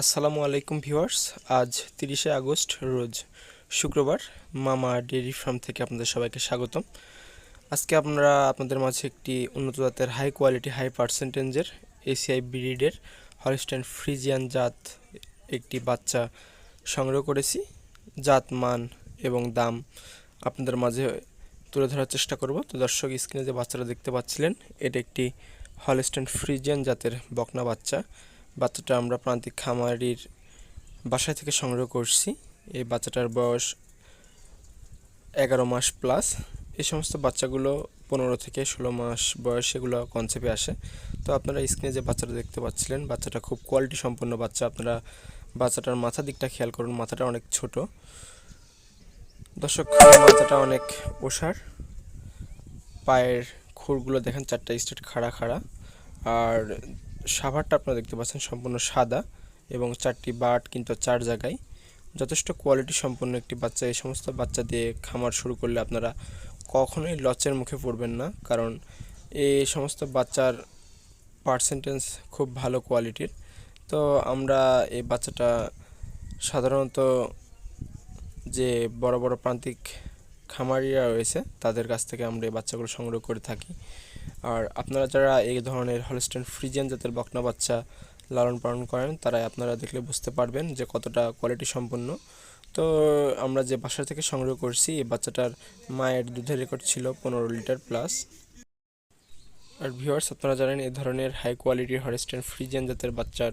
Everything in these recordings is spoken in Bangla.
আসসালামু আলাইকুম ভিউয়ার্স। আজ 30শে আগস্ট রোজ শুক্রবার। মামা ডেইরি ফার্ম থেকে আপনাদের সবাইকে স্বাগতম। আজকে আমরা আপনাদের মাঝে একটি উন্নত জাতের হাই কোয়ালিটি হাই পার্সেন্টেজের এসিআই ব্রিডের হলস্টাইন ফ্রিজিয়ান জাত একটি বাচ্চা সংগ্রহ করেছি। জাত, মান এবং দাম আপনাদের মাঝে তুলে ধরার চেষ্টা করব। তো দর্শক, স্ক্রিনে যে বাচ্চাটা দেখতে পাচ্ছিলেন, এটা একটি হলস্টাইন ফ্রিজিয়ান জাতের বকনা বাচ্চা। বাচ্চাটা আমরা প্রান্তিক খামারির বাসায় থেকে সংগ্রহ করছি। এই বাচ্চাটার বয়স 11 মাস প্লাস। এই সমস্ত বাচ্চাগুলো 15 থেকে 16 মাস বয়স এগুলো কনসেপ্টে আসে। তো আপনারা স্ক্রিনে যে বাচ্চাটা দেখতে পাচ্ছিলেন, বাচ্চাটা খুব কোয়ালিটি সম্পন্ন বাচ্চা। আপনারা বাচ্চাটার মাথার দিকটা খেয়াল করুন, মাথাটা অনেক ছোট। দর্শক, বাচ্চাটা অনেক ওষার। পায়ের খুরগুলো দেখেন, 4টা স্টেট খাড়া খাড়া। আর সাভারটা আপনারা দেখতে পাচ্ছেন সম্পূর্ণ সাদা এবং 4টি বাট কিন্তু 4 জায়গায়। যথেষ্ট কোয়ালিটি সম্পন্ন একটি বাচ্চা। এই সমস্ত বাচ্চা দিয়ে খামার শুরু করলে আপনারা কখনোই লসের মুখে পড়বেন না, কারণ এই সমস্ত বাচ্চার পার্সেন্টেজ খুব ভালো কোয়ালিটির। তো আমরা এই বাচ্চাটা সাধারণত যে বড় বড় প্রান্তিক খামারিরা রয়েছে তাদের কাছ থেকে আমরা এই বাচ্চাগুলো সংগ্রহ করে থাকি। আর আপনারা যারা এই ধরনের হলস্টাইন ফ্রিজিয়ান জাতের বকনা বাচ্চা লালন পালন করেন, তারাই আপনারা দেখলে বুঝতে পারবেন যে কতটা কোয়ালিটি সম্পন্ন। তো আমরা যে বাসা থেকে সংগ্রহ করছি, এই বাচ্চাটার মায়ের দুধের রেকর্ড ছিল 15 লিটার প্লাস। আর ভিউয়ার্স, আপনারা জানেন এই ধরনের হাই কোয়ালিটির হলস্টাইন ফ্রিজিয়ান জাতের বাচ্চার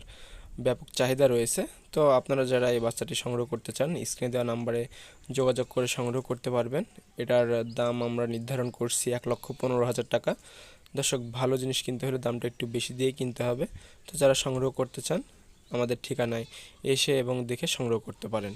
ব্যাপক চাহিদা রয়েছে। তো আপনারা যারা এই বাচ্চাটি সংগ্রহ করতে চান, স্ক্রিনে দেওয়া নাম্বারে যোগাযোগ করে সংগ্রহ করতে পারবেন। এটার দাম আমরা নির্ধারণ করছি 1,15,000 টাকা। দর্শক, ভালো জিনিস কিনতে হলে দামটা একটু বেশি দিয়ে কিনতে হবে। তো যারা সংগ্রহ করতে চান, আমাদের ঠিকানায় এসে এবং দেখে সংগ্রহ করতে পারেন।